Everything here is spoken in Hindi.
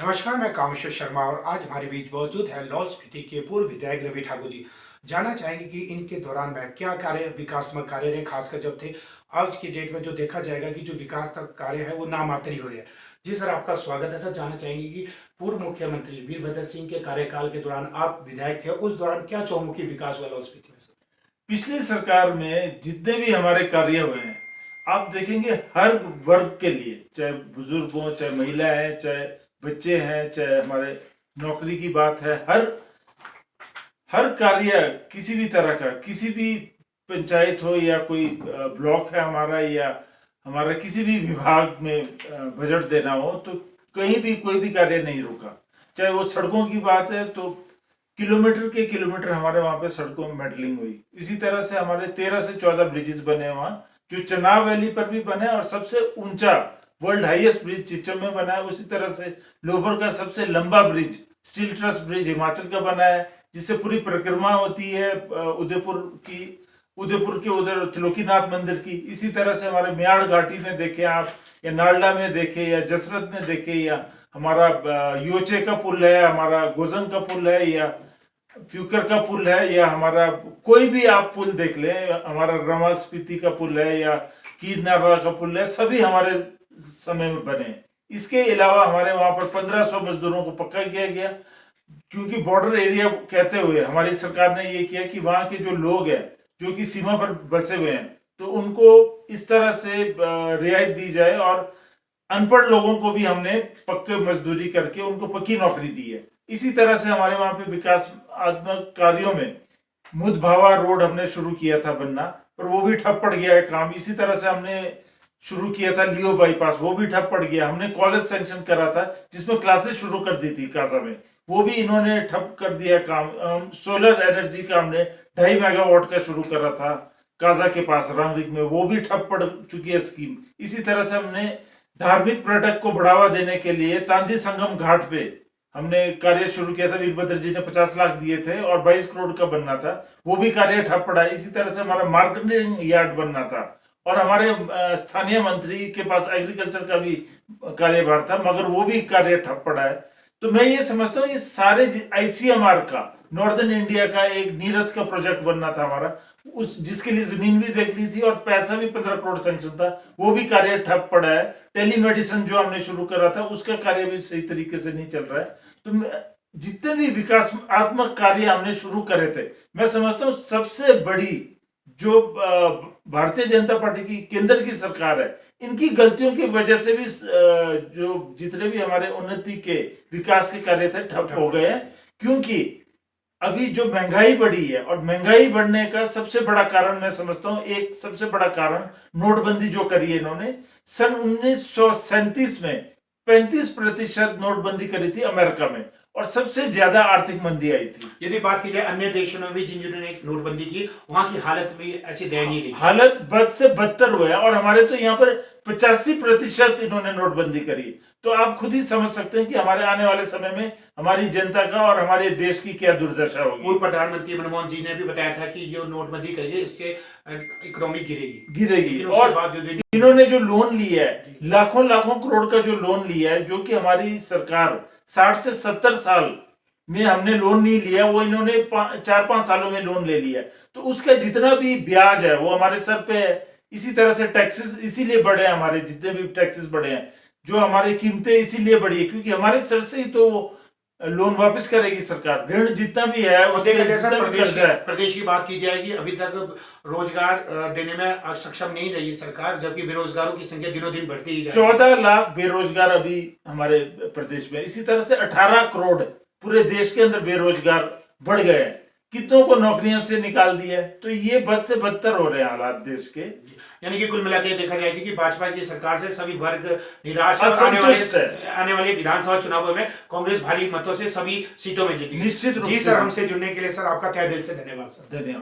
नमस्कार, मैं कामेश्वर शर्मा और आज हमारे बीच मौजूद है लाहौल स्पीति के पूर्व विधायक रवि ठाकुर जी। जानना चाहेंगे कि इनके दौरान में क्या कार्य विकासात्मक कार्य रहे, खासकर जब थे। आज की डेट में जो देखा जाएगा कि जो विकासात्मक कार्य है वो नामात्र ही हो रहे हैं। जी सर, आपका स्वागत है सर। जानना चाहेंगे कि पूर्व मुख्यमंत्री वीरभद्र सिंह के कार्यकाल के दौरान आप विधायक थे, उस दौरान क्या चौमुखी विकास हुआ लाहौल स्पीति में सर? पिछली सरकार में जितने भी हमारे कार्य हुए हैं, आप देखेंगे हर वर्ग के लिए, चाहे बुजुर्ग हो, चाहे महिला है, चाहे बच्चे हैं, चाहे हमारे नौकरी की बात है, हर हर कार्य किसी भी तरह का, किसी भी पंचायत हो या कोई ब्लॉक है हमारा, या हमारा किसी भी विभाग में बजट देना हो, तो कहीं भी कोई भी कार्य नहीं रुका। चाहे वो सड़कों की बात है तो किलोमीटर के किलोमीटर हमारे वहां पे सड़कों में मेटलिंग हुई। इसी तरह से हमारे 13 से 14 ब्रिजेस बने वहां, जो चनाब वैली पर भी बने, और सबसे ऊंचा वर्ल्ड हाईएस्ट ब्रिज चिचम में बना है। उसी तरह से लोबर का सबसे लंबा bridge steel truss bridge Himachal का बना है, जिससे पूरी परिक्रमा होती है उदयपुर के उधर त्रिलोकीनाथ मंदिर की। इसी तरह से हमारे मियाड़ घाटी में देखे आप, या नालडा में देखे, या जसरत में देखे, या हमारा योचे का पुल है, हमारा गोजन का पुल है, या फ्यूकर का पुल है, या हमारा कोई भी आप पुल देख ले, हमारा रवा स्पीति का पुल है, या कीरनारा का पुल है, सभी हमारे समय में बने। इसके अलावा हमारे वहां पर 1500 मजदूरों को पक्का किया गया, क्योंकि बॉर्डर एरिया कहते हुए हमारी सरकार ने ये किया कि वहां के जो लोग हैं जो कि सीमा पर बसे हुए हैं, तो उनको इस तरह से रियायत दी जाए, और अनपढ़ लोगों को भी हमने पक्के मजदूरी करके उनको पक्की नौकरी दी है। इसी तरह से हमारे वहां पे विकासात्मक कार्यों में मुदभावा रोड हमने शुरू किया था बनना, पर वो भी ठप पड़ गया है काम। इसी तरह से हमने शुरू किया था लियो बाईपास, वो भी ठप पड़ गया। हमने कॉलेज सैंक्शन करा था जिसमें क्लासेस शुरू कर दी थी काजा में, वो भी इन्होंने ठप कर दिया काम। सोलर एनर्जी का हमने 2.5 मेगावाट का शुरू करा था काजा के पास रामरिक में, वो भी ठप पड़ चुकी है स्कीम। इसी तरह से हमने धार्मिक पर्यटक को बढ़ावा देने के लिए तांदी संगम घाट पे हमने कार्य शुरू किया था। वीरभद्र जी ने 50 लाख दिए थे और 22 करोड़ का बनना था, वो भी कार्य ठप पड़ा। इसी तरह से हमारा मार्केटिंग यार्ड बनना था, और हमारे स्थानीय मंत्री के पास एग्रीकल्चर का भी कार्यभार था, मगर वो भी कार्य ठप पड़ा है। तो मैं ये समझता हूँ ये सारे आईसीएमआर का, नॉर्दर्न इंडिया का एक नीरथ का प्रोजेक्ट बनना था हमारा, उस जिसके लिए जमीन भी देख ली थी और पैसा भी 15 करोड़ सैंक्शन था, वो भी कार्य ठप पड़ा है। टेलीमेडिसिन जो हमने शुरू करा था उसका कार्य भी सही तरीके से नहीं चल रहा है। तो जितने भी विकासात्मक कार्य हमने शुरू करे थे, मैं समझता हूँ सबसे बड़ी जो भारतीय जनता पार्टी की केंद्र की सरकार है, इनकी गलतियों की वजह से भी जो जितने भी हमारे उन्नति के विकास के कार्य थे ठप हो गए हैं। क्योंकि अभी जो महंगाई बढ़ी है, और महंगाई बढ़ने का सबसे बड़ा कारण मैं समझता हूं, एक सबसे बड़ा कारण नोटबंदी जो करी है इन्होंने। सन 1937 में 35% नोटबंदी करी थी अमेरिका में, और सबसे ज्यादा आर्थिक मंदी आई थी। यदि बात की जाए अन्य देशों में भी जिन्होंने एक नोटबंदी की, वहां की हालत भी ऐसी दयनीय रही। हालत बद से बदतर हुआ है, और हमारे तो यहाँ पर 85% इन्होंने नोटबंदी करी। तो आप खुद ही समझ सकते हैं कि हमारे आने वाले समय में हमारी जनता का और हमारे देश की क्या दुर्दशा होगी। पूर्व प्रधानमंत्री मनमोहन जी ने भी बताया था कि जो नोटबंदी करेगी इससे इकोनॉमी गिरेगी। और इन्होंने जो लोन लिया है, लाखों लाखों करोड़ का जो लोन लिया है, जो कि हमारी सरकार 60 से 70 साल में हमने लोन नहीं लिया, वो इन्होंने 4-5 सालों में लोन ले लिया। तो उसका जितना भी ब्याज है वो हमारे सर पे है। इसी तरह से टैक्सेस इसीलिए बढ़े हैं, हमारे जितने भी टैक्सेस बढ़े हैं, जो हमारी कीमतें इसीलिए बढ़ी है क्योंकि हमारे सर से ही तो लोन वापस करेगी सरकार। ऋण जितना भी है प्रदेश की बात की जाएगी, अभी तक रोजगार देने में सक्षम नहीं रही सरकार, जबकि बेरोजगारों की संख्या दिनों दिन बढ़ती ही जा रही है। 14 लाख बेरोजगार अभी हमारे प्रदेश में। इसी तरह से 18 करोड़ पूरे देश के अंदर बेरोजगार बढ़ गए हैं, कितनों को नौकरियों से निकाल दिया है। तो ये बद से बदतर हो रहे हैं हालात देश के। यानी कि कुल मिलाकर देखा जाएगा कि भाजपा की सरकार से सभी वर्ग निराश है। आने वाले विधानसभा चुनावों में कांग्रेस भारी मतों से सभी सीटों में जीती। निश्चित रूप से। जी सर, हमसे जुड़ने के लिए सर आपका तहे दिल से धन्यवाद सर। धन्यवाद।